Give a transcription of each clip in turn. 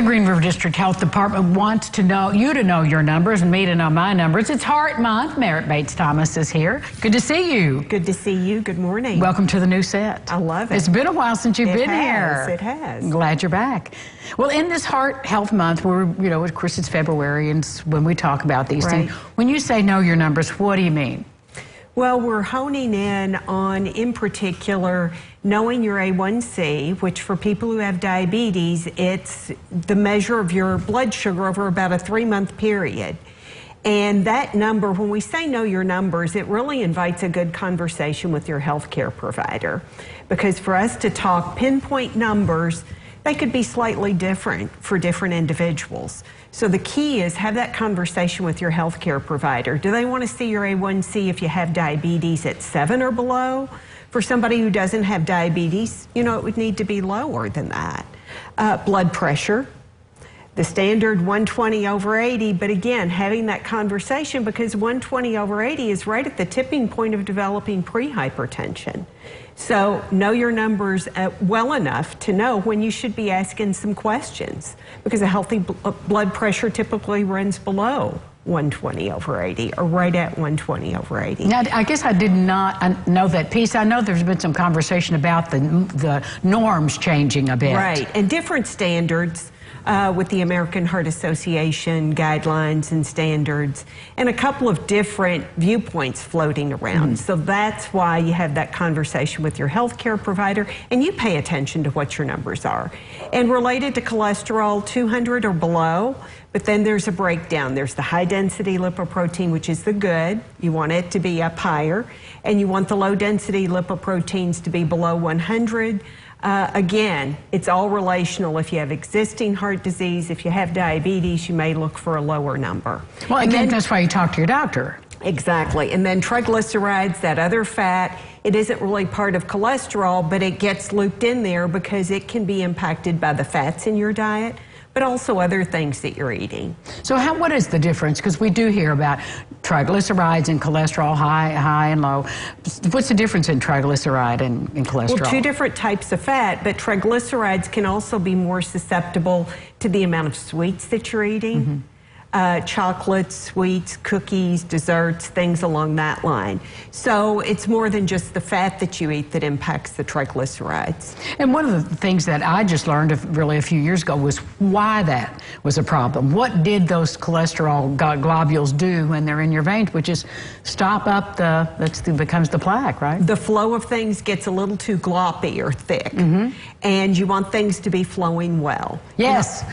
The Green River District Health Department wants to know you to know your numbers and me to know my numbers. It's Heart Month. Merritt Bates Thomas is here. Good to see you. Good to see you. Good morning. Welcome to the new set. I love it. It's been a while since you've been here. It has. I'm glad you're back. Well, in this Heart Health Month, of course, it's February, and it's when we talk about these things. When you say know your numbers, what do you mean? Well, we're honing in particular, knowing your A1C, which for people who have diabetes, it's the measure of your blood sugar over about a 3-month period. And that number, when we say know your numbers, it really invites a good conversation with your healthcare provider. Because for us to talk pinpoint numbers, they could be slightly different for different individuals. So the key is have that conversation with your healthcare provider. Do they want to see your A1C if you have diabetes at 7 or below? For somebody who doesn't have diabetes, it would need to be lower than that. Blood pressure, the standard 120/80, but again, having that conversation because 120/80 is right at the tipping point of developing pre-hypertension. So know your numbers well enough to know when you should be asking some questions because a healthy blood pressure typically runs below 120/80 or right at 120/80. Now, I guess I did not know that piece. I know there's been some conversation about the norms changing a bit. Right, and different standards with the American Heart Association guidelines and standards, and a couple of different viewpoints floating around. So that's why you have that conversation with your healthcare provider, and you pay attention to what your numbers are. And related to cholesterol, 200 or below, but then there's a breakdown. There's the high-density lipoprotein, which is the good. You want it to be up higher, and you want the low-density lipoproteins to be below 100. Again, it's all relational. If you have existing heart disease, if you have diabetes, you may look for a lower number. Well, again, that's why you talk to your doctor. Exactly. And then triglycerides, that other fat, it isn't really part of cholesterol, but it gets looped in there because it can be impacted by the fats in your diet, but also other things that you're eating. So what is the difference? Because we do hear about triglycerides and cholesterol, high and low. What's the difference in triglyceride and cholesterol? Well, two different types of fat, but triglycerides can also be more susceptible to the amount of sweets that you're eating. Chocolates, sweets, cookies, desserts, things along that line. So it's more than just the fat that you eat that impacts the triglycerides. And one of the things that I just learned really a few years ago was why that was a problem. What did those cholesterol globules do when they're in your veins, which is stop up becomes the plaque, right? The flow of things gets a little too gloppy or thick, and you want things to be flowing well. Yes,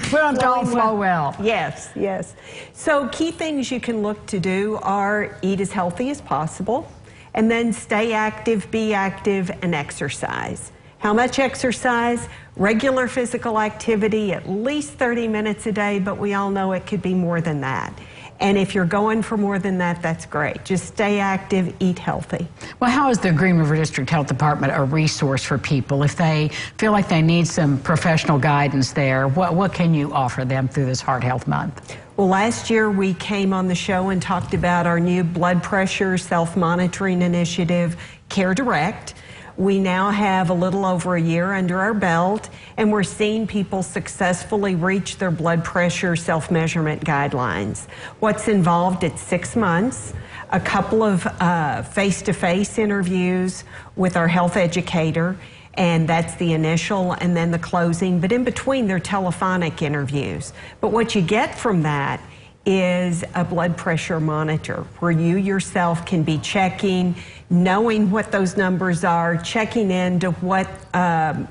flow well. Yes. Yes. So key things you can look to do are eat as healthy as possible and then stay active, be active, and exercise. How much exercise? Regular physical activity, at least 30 minutes a day, but we all know it could be more than that. And if you're going for more than that, that's great. Just stay active, eat healthy. Well, how is the Green River District Health Department a resource for people if they feel like they need some professional guidance there? What can you offer them through this Heart Health Month? Well, last year we came on the show and talked about our new blood pressure self-monitoring initiative, Care Direct. We now have a little over a year under our belt, and we're seeing people successfully reach their blood pressure self-measurement guidelines. What's involved? It's 6 months, a couple of face-to-face interviews with our health educator, and that's the initial and then the closing, but in between they're telephonic interviews. But what you get from that is a blood pressure monitor where you yourself can be checking, knowing what those numbers are, checking into what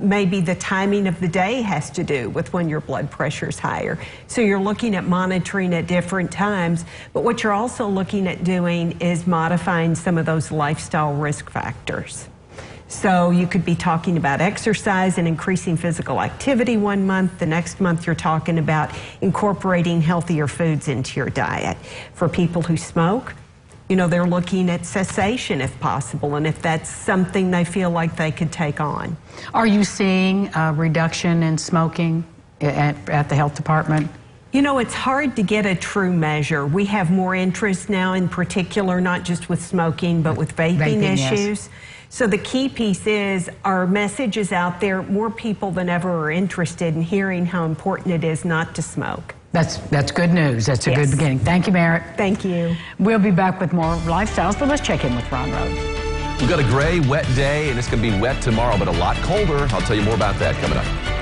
maybe the timing of the day has to do with when your blood pressure is higher. So you're looking at monitoring at different times, but what you're also looking at doing is modifying some of those lifestyle risk factors. So you could be talking about exercise and increasing physical activity one month. The next month you're talking about incorporating healthier foods into your diet. For people who smoke, they're looking at cessation if possible, and if that's something they feel like they could take on. Are you seeing a reduction in smoking at the health department? It's hard to get a true measure. We have more interest now in particular, not just with smoking, but with vaping issues. Yes. So the key piece is our message is out there. More people than ever are interested in hearing how important it is not to smoke. That's good news. That's a good beginning. Thank you, Merritt. Thank you. We'll be back with more lifestyles, but let's check in with Ron Rhodes. We've got a gray, wet day, and it's going to be wet tomorrow, but a lot colder. I'll tell you more about that coming up.